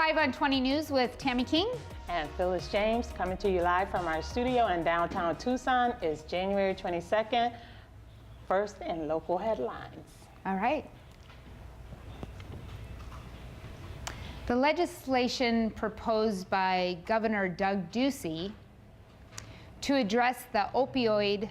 Live on 20 News with Tammy King and Phyllis James, coming to you live from our studio in downtown Tucson. Is January 22nd. First in local headlines. All right. The legislation proposed by Governor Doug Ducey to address the opioid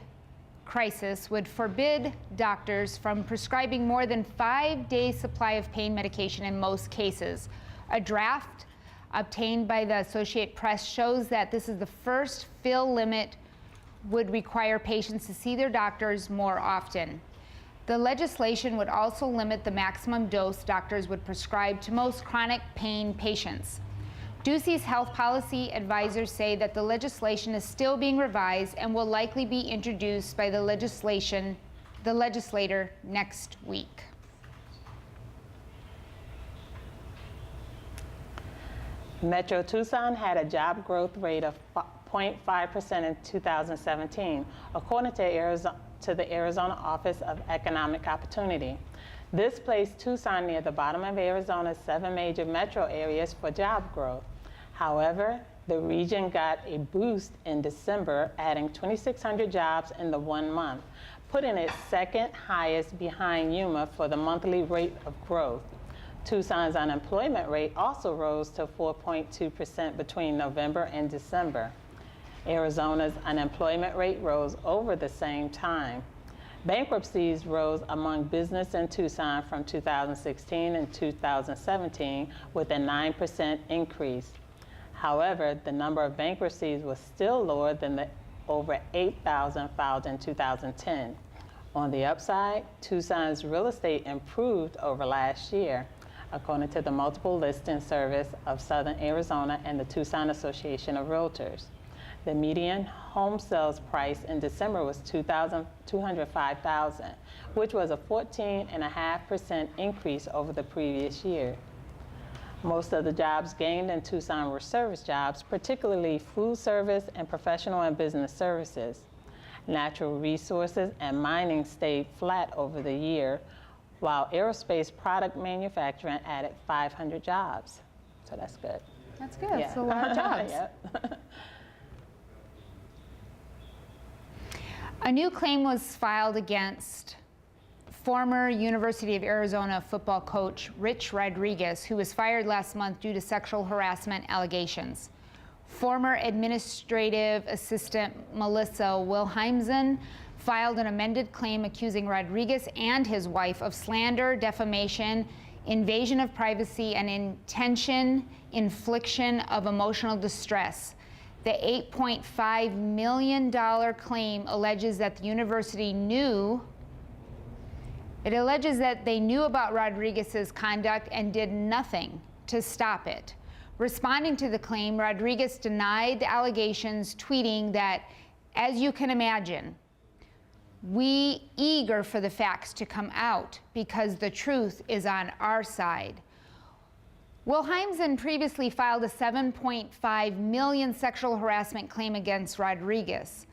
crisis would forbid doctors from prescribing more than 5 days' supply of pain medication in most cases. A draft obtained by the Associated Press shows that this is the first fill limit would require patients to see their doctors more often. The legislation would also limit the maximum dose doctors would prescribe to most chronic pain patients. Ducey's health policy advisors say that the legislation is still being revised and will likely be introduced by the legislator next week. Metro Tucson had a job growth rate of 0.5% in 2017, according to the Arizona Office of Economic Opportunity. This placed Tucson near the bottom of Arizona's 7 major metro areas for job growth. However, the region got a boost in December, adding 2,600 jobs in the 1 month, putting it second highest behind Yuma for the monthly rate of growth. Tucson's unemployment rate also rose to 4.2% between November and December. Arizona's unemployment rate rose over the same time. Bankruptcies rose among business in Tucson from 2016 and 2017 with a 9% increase. However, the number of bankruptcies was still lower than the over 8,000 filed in 2010. On the upside, Tucson's real estate improved over last year, according to the multiple listing service of Southern Arizona and the Tucson Association of Realtors. The median home sales price in December was $205,000, which was a 14.5% increase over the previous year. Most of the jobs gained in Tucson were service jobs, particularly food service and professional and business services. Natural resources and mining stayed flat over the year, while aerospace product manufacturing added 500 jobs. So that's good. That's good. That's a lot of jobs. Yep. A new claim was filed against former University of Arizona football coach Rich Rodriguez, who was fired last month due to sexual harassment allegations. Former administrative assistant Melissa Wilhelmsen filed an amended claim accusing Rodriguez and his wife of slander, defamation, invasion of privacy, and intention infliction of emotional distress. The $8.5 million claim alleges that the university alleges that they knew about Rodriguez's conduct and did nothing to stop it. Responding to the claim, Rodriguez denied the allegations, tweeting that, "As you can imagine, we eager for the facts to come out because the truth is on our side." Wilhelmsen previously filed a $7.5 million sexual harassment claim against Rodriguez.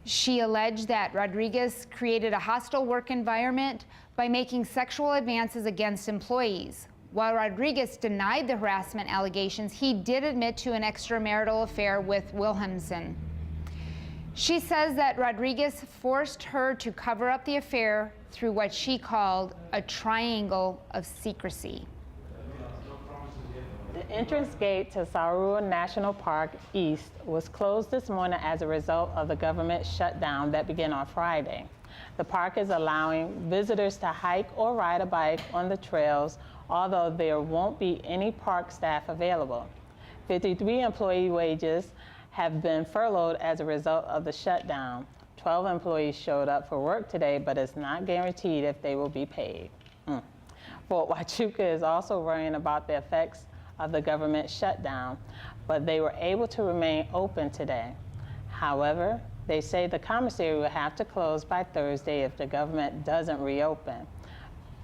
She alleged that Rodriguez created a hostile work environment by making sexual advances against employees. While Rodriguez denied the harassment allegations, he did admit to an extramarital affair with Wilhelmsen. She says that Rodriguez forced her to cover up the affair through what she called a triangle of secrecy. The entrance gate to Saurua National Park East was closed this morning as a result of the government shutdown that began on Friday. The park is allowing visitors to hike or ride a bike on the trails, although there won't be any park staff available. 53 employee wages have been furloughed as a result of the shutdown. 12 employees showed up for work today, but it's not guaranteed if they will be paid. Fort Huachuca is also worrying about the effects of the government shutdown, but they were able to remain open today. However, they say the commissary will have to close by Thursday if the government doesn't reopen.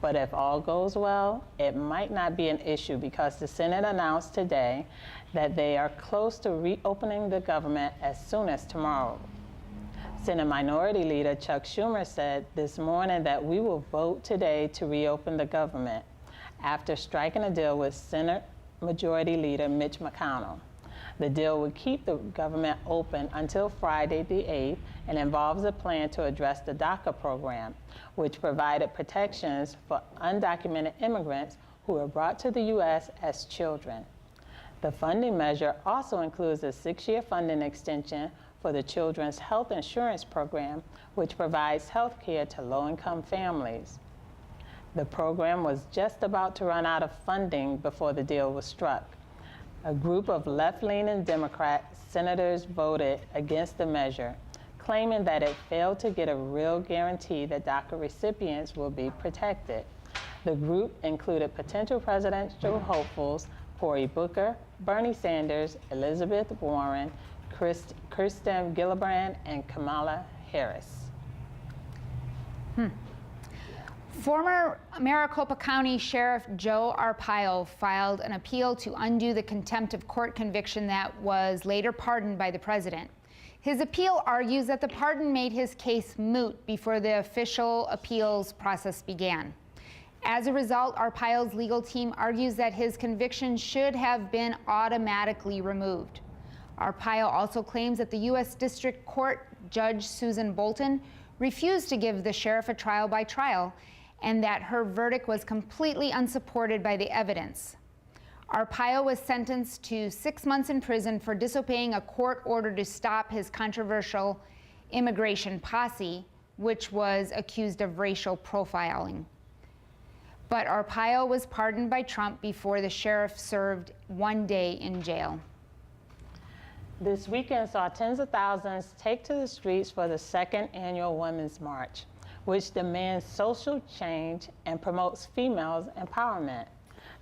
But if all goes well, it might not be an issue because the Senate announced today that they are close to reopening the government as soon as tomorrow. Senate Minority Leader Chuck Schumer said this morning that we will vote today to reopen the government after striking a deal with Majority Leader Mitch McConnell. The deal would keep the government open until Friday the 8th and involves a plan to address the DACA program, which provided protections for undocumented immigrants who were brought to the U.S. as children. The funding measure also includes a 6-year funding extension for the Children's Health Insurance Program, which provides health care to low-income families. The program was just about to run out of funding before the deal was struck. A group of left-leaning Democrat senators voted against the measure, claiming that it failed to get a real guarantee that DACA recipients will be protected. The group included potential presidential hopefuls Cory Booker, Bernie Sanders, Elizabeth Warren, Kirsten Gillibrand, and Kamala Harris. Former Maricopa County Sheriff Joe Arpaio filed an appeal to undo the contempt of court conviction that was later pardoned by the president. His appeal argues that the pardon made his case moot before the official appeals process began. As a result, Arpaio's legal team argues that his conviction should have been automatically removed. Arpaio also claims that the U.S. District Court Judge Susan Bolton refused to give the sheriff a trial by trial, and that her verdict was completely unsupported by the evidence. Arpaio was sentenced to 6 months in prison for disobeying a court order to stop his controversial immigration posse, which was accused of racial profiling. But Arpaio was pardoned by Trump before the sheriff served 1 day in jail. This weekend saw tens of thousands take to the streets for the second annual Women's March, which demands social change and promotes females' empowerment.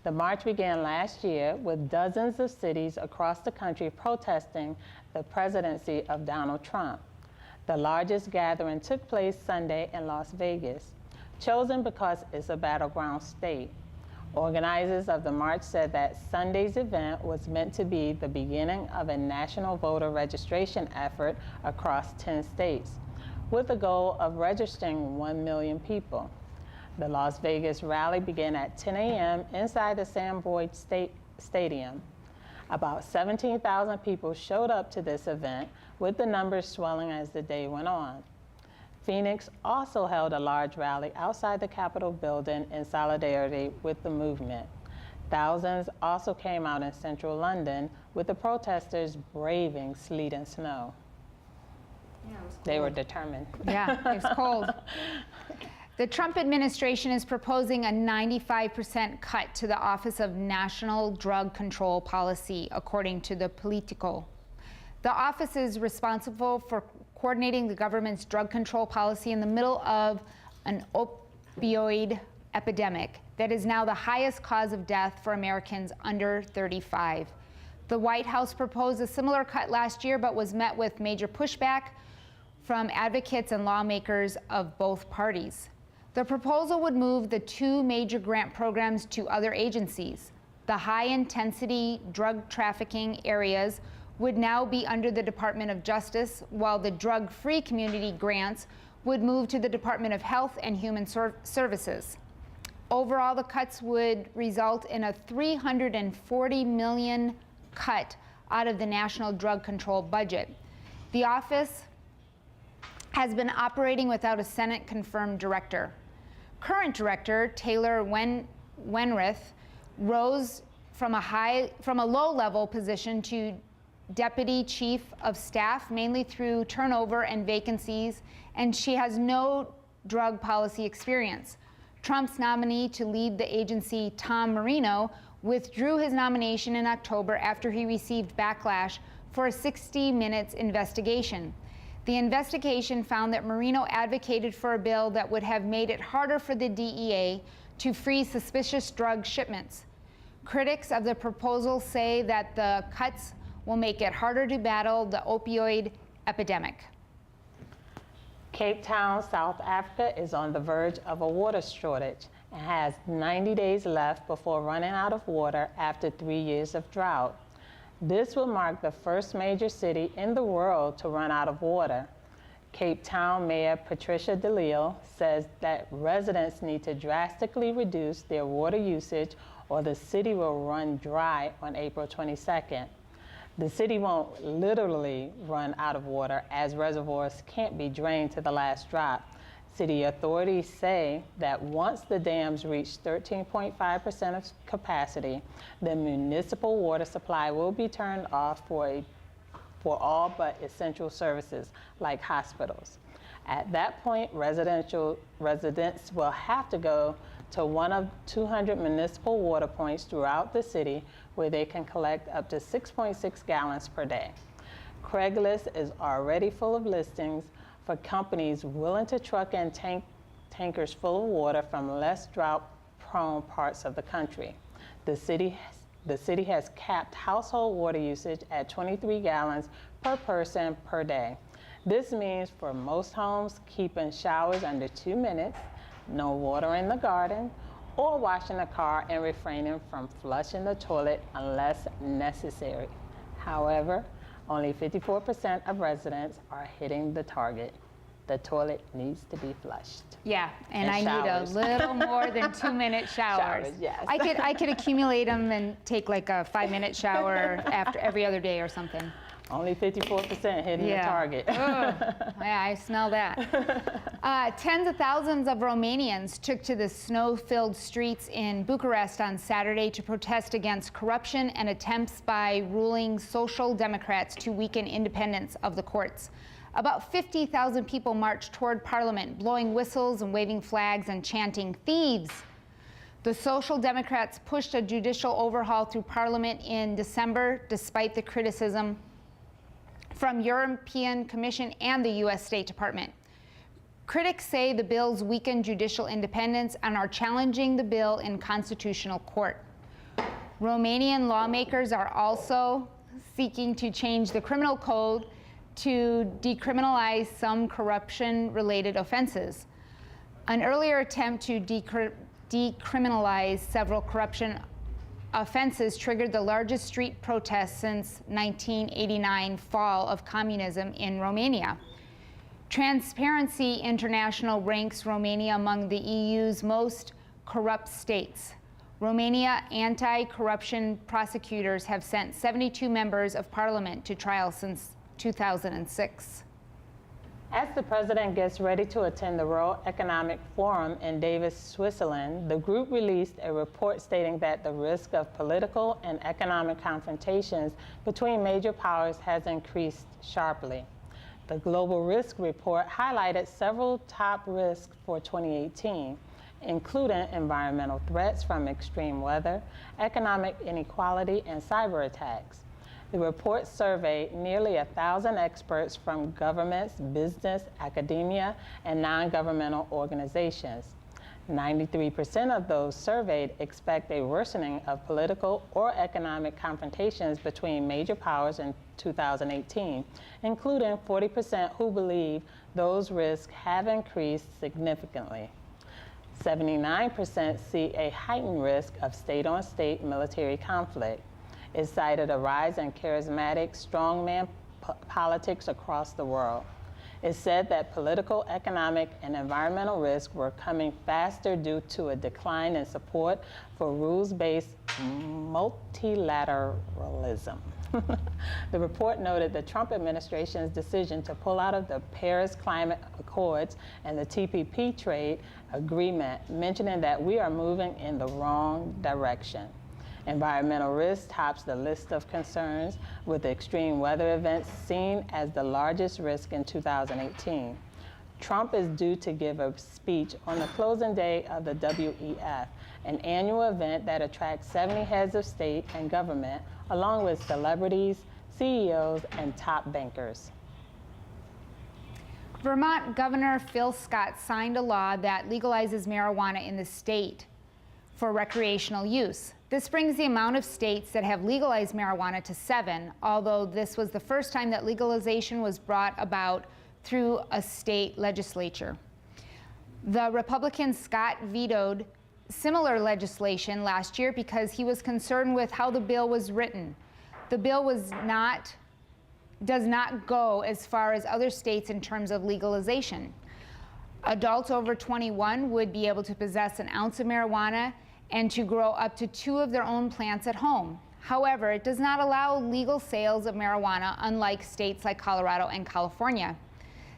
The march began last year with dozens of cities across the country protesting the presidency of Donald Trump. The largest gathering took place Sunday in Las Vegas, chosen because it's a battleground state. Organizers of the march said that Sunday's event was meant to be the beginning of a national voter registration effort across 10 states, with the goal of registering 1 million people. The Las Vegas rally began at 10 a.m. inside the Sam Boyd Stadium. About 17,000 people showed up to this event, with the numbers swelling as the day went on. Phoenix also held a large rally outside the Capitol building in solidarity with the movement. Thousands also came out in central London, with the protesters braving sleet and snow. Yeah, it was cold. They were determined. Yeah, it's cold. The Trump administration is proposing a 95% cut to the Office of National Drug Control Policy, according to the Politico. The office is responsible for coordinating the government's drug control policy in the middle of an opioid epidemic that is now the highest cause of death for Americans under 35. The White House proposed a similar cut last year, but was met with major pushback from advocates and lawmakers of both parties. The proposal would move the 2 major grant programs to other agencies. The high-intensity drug trafficking areas would now be under the Department of Justice, while the drug-free community grants would move to the Department of Health and Human Services. Overall, the cuts would result in a $340 million cut out of the national drug control budget. The office has been operating without a Senate-confirmed director. Current director, Taylor Wenrith, rose from a low-level position to Deputy Chief of Staff, mainly through turnover and vacancies, and she has no drug policy experience. Trump's nominee to lead the agency, Tom Marino, withdrew his nomination in October after he received backlash for a 60 Minutes investigation. The investigation found that Marino advocated for a bill that would have made it harder for the DEA to freeze suspicious drug shipments. Critics of the proposal say that the cuts will make it harder to battle the opioid epidemic. Cape Town, South Africa is on the verge of a water shortage and has 90 days left before running out of water after 3 years of drought. This will mark the first major city in the world to run out of water. Cape Town Mayor Patricia DeLille says that residents need to drastically reduce their water usage or the city will run dry on April 22nd. The city won't literally run out of water, as reservoirs can't be drained to the last drop. City authorities say that once the dams reach 13.5% of capacity, the municipal water supply will be turned off for all but essential services like hospitals. At that point, residents will have to go to one of 200 municipal water points throughout the city where they can collect up to 6.6 gallons per day. Craigslist is already full of listings for companies willing to truck in tankers full of water from less drought-prone parts of the country. The city has capped household water usage at 23 gallons per person per day. This means for most homes, keeping showers under 2 minutes, no water in the garden, or washing the car and refraining from flushing the toilet unless necessary. However, only 54% of residents are hitting the target. The toilet needs to be flushed. Yeah, and I need a little more than 2-minute showers. Yes. I could accumulate them and take like a 5-minute shower after every other day or something. Only 54% hitting the target. Yeah, I smell that. Tens of thousands of Romanians took to the snow-filled streets in Bucharest on Saturday to protest against corruption and attempts by ruling Social Democrats to weaken independence of the courts. About 50,000 people marched toward Parliament, blowing whistles and waving flags and chanting, "Thieves!" The Social Democrats pushed a judicial overhaul through Parliament in December, despite the criticism from European Commission and the U.S. State Department. Critics say the bills weaken judicial independence and are challenging the bill in constitutional court. Romanian lawmakers are also seeking to change the criminal code to decriminalize some corruption-related offenses. An earlier attempt to decriminalize several corruption offenses triggered the largest street protests since 1989 fall of communism in Romania. Transparency International ranks Romania among the EU's most corrupt states. Romania anti-corruption prosecutors have sent 72 members of parliament to trial since 2006. As the president gets ready to attend the World Economic Forum in Davos, Switzerland, the group released a report stating that the risk of political and economic confrontations between major powers has increased sharply. The Global Risk Report highlighted several top risks for 2018, including environmental threats from extreme weather, economic inequality, and cyber attacks. The report surveyed nearly 1,000 experts from governments, business, academia, and non-governmental organizations. 93% of those surveyed expect a worsening of political or economic confrontations between major powers in 2018, including 40% who believe those risks have increased significantly. 79% see a heightened risk of state-on-state military conflict. It cited a rise in charismatic strongman politics across the world. It said that political, economic, and environmental risks were coming faster due to a decline in support for rules-based multilateralism. The report noted the Trump administration's decision to pull out of the Paris Climate Accords and the TPP trade agreement, mentioning that we are moving in the wrong direction. Environmental risk tops the list of concerns, with extreme weather events seen as the largest risk in 2018. Trump is due to give a speech on the closing day of the WEF, an annual event that attracts 70 heads of state and government, along with celebrities, CEOs, and top bankers. Vermont Governor Phil Scott signed a law that legalizes marijuana in the state for recreational use. This brings the amount of states that have legalized marijuana to 7, although this was the first time that legalization was brought about through a state legislature. The Republican Scott vetoed similar legislation last year because he was concerned with how the bill was written. The bill does not go as far as other states in terms of legalization. Adults over 21 would be able to possess an ounce of marijuana, and to grow up to 2 of their own plants at home. However, it does not allow legal sales of marijuana, unlike states like Colorado and California.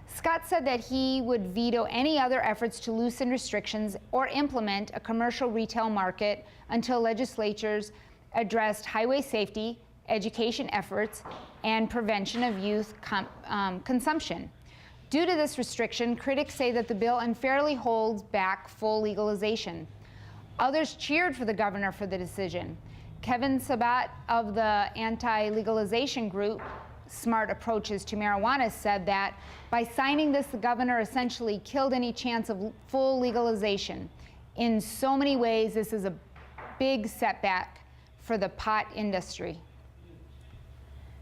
Scott said that he would veto any other efforts to loosen restrictions or implement a commercial retail market until legislatures addressed highway safety, education efforts, and prevention of youth consumption. Due to this restriction, critics say that the bill unfairly holds back full legalization. Others cheered for the governor for the decision. Kevin Sabat of the anti-legalization group Smart Approaches to Marijuana said that by signing this, the governor essentially killed any chance of full legalization. In so many ways, this is a big setback for the pot industry.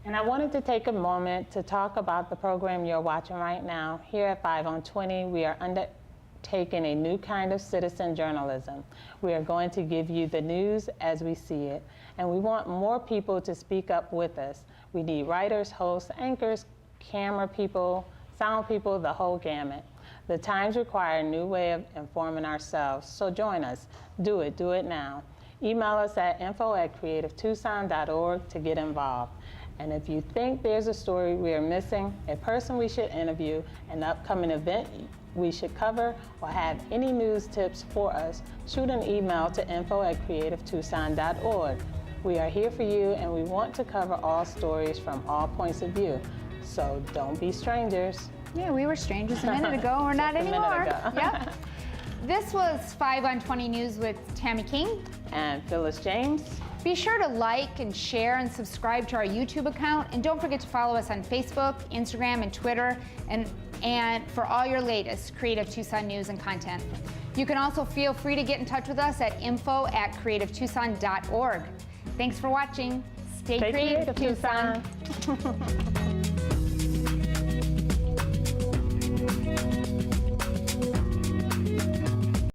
And I wanted to take a moment to talk about the program you're watching right now. Here at 5 on 20, we are undertaking a new kind of citizen journalism. We are going to give you the news as we see it, and we want more people to speak up with us. We need writers, hosts, anchors, camera people, sound people, the whole gamut. The times require a new way of informing ourselves, so join us. Do it now. Email us at info@creativetucson.org to get involved. And if you think there's a story we are missing, a person we should interview, an upcoming event we should cover, or have any news tips for us, shoot an email to info@creativetucson.org. We are here for you, and we want to cover all stories from all points of view. So don't be strangers. Yeah, we were strangers a minute ago. We're not anymore. Yep. This was 5 on 20 News with Tammy King and Phyllis James. Be sure to like and share and subscribe to our YouTube account, and don't forget to follow us on Facebook, Instagram, and Twitter, and for all your latest Creative Tucson news and content. You can also feel free to get in touch with us at info@creativetucson.org. Thanks for watching. Stay creative, Tucson.